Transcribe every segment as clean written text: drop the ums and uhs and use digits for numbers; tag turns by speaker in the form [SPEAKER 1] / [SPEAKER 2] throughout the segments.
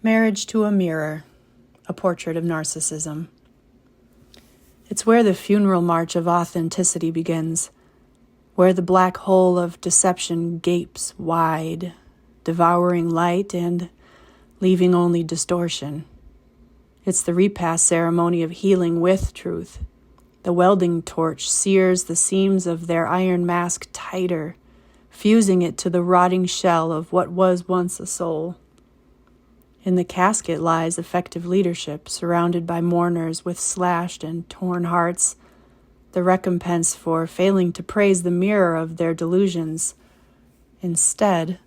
[SPEAKER 1] Marriage to a Mirror, a portrait of narcissism. It's where the funeral march of authenticity begins, where the black hole of deception gapes wide, devouring light and leaving only distortion. It's the repast ceremony of healing with truth. The welding torch sears the seams of their iron mask tighter, fusing it to the rotting shell of what was once a soul. In the casket lies effective leadership, surrounded by mourners with slashed and torn hearts, the recompense for failing to praise the mirror of their delusions. Instead,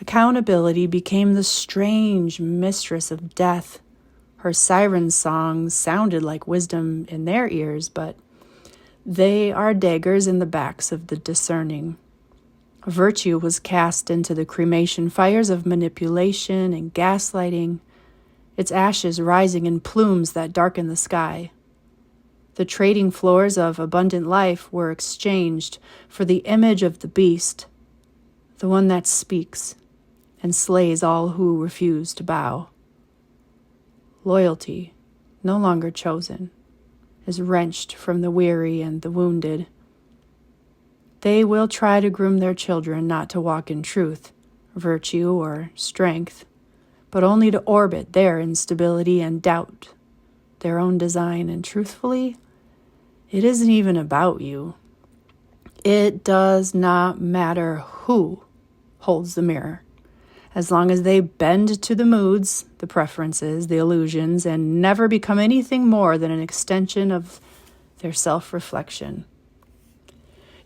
[SPEAKER 1] accountability became the strange mistress of death. Her siren songs sounded like wisdom in their ears, but they are daggers in the backs of the discerning. Virtue was cast into the cremation fires of manipulation and gaslighting, its ashes rising in plumes that darken the sky. The trading floors of abundant life were exchanged for the image of the beast, the one that speaks and slays all who refuse to bow. Loyalty, no longer chosen, is wrenched from the weary and the wounded. They will try to groom their children not to walk in truth, virtue, or strength, but only to orbit their instability and doubt their own design. And truthfully, it isn't even about you. It does not matter who holds the mirror, as long as they bend to the moods, the preferences, the illusions, and never become anything more than an extension of their self-reflection.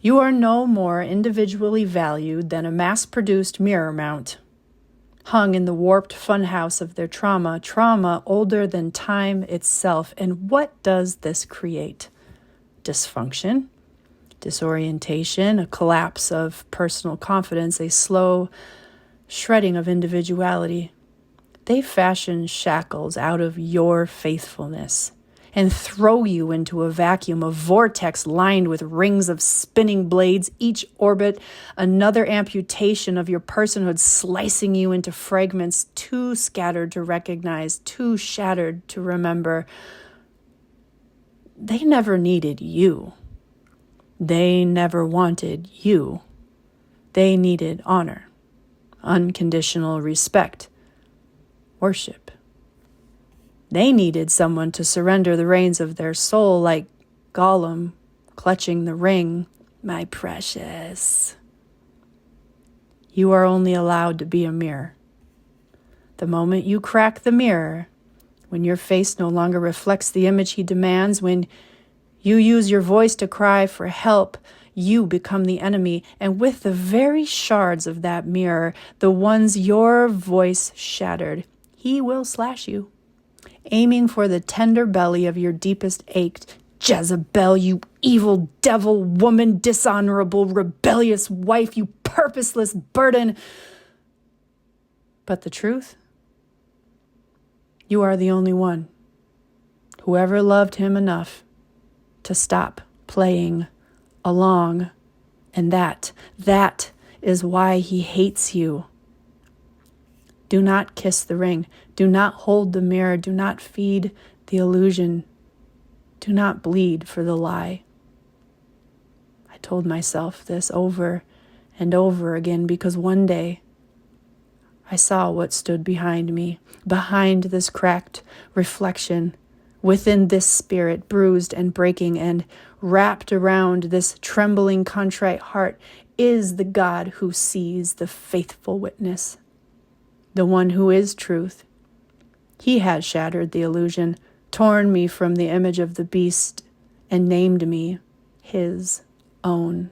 [SPEAKER 1] You are no more individually valued than a mass-produced mirror mount, hung in the warped funhouse of their trauma older than time itself. And what does this create? Dysfunction, disorientation, a collapse of personal confidence, a slow shredding of individuality. They fashion shackles out of your faithfulness and throw you into a vacuum, a vortex lined with rings of spinning blades, each orbit another amputation of your personhood, slicing you into fragments too scattered to recognize, too shattered to remember. They never needed you. They never wanted you. They needed honor, unconditional respect, worship. They needed someone to surrender the reins of their soul, like Gollum clutching the ring. My precious. You are only allowed to be a mirror. The moment you crack the mirror, when your face no longer reflects the image he demands, when you use your voice to cry for help, you become the enemy. And with the very shards of that mirror, the ones your voice shattered, he will slash you, aiming for the tender belly of your deepest ache. Jezebel, you evil devil, woman, dishonorable, rebellious wife, you purposeless burden. But the truth? You are the only one who ever loved him enough to stop playing along. And that is why he hates you. Do not kiss the ring. Do not hold the mirror. Do not feed the illusion. Do not bleed for the lie. I told myself this over and over again because one day I saw what stood behind me, behind this cracked reflection, within this spirit bruised and breaking, and wrapped around this trembling, contrite heart is the God who sees, the faithful witness, the one who is truth. He has shattered the illusion, torn me from the image of the beast, and named me his own.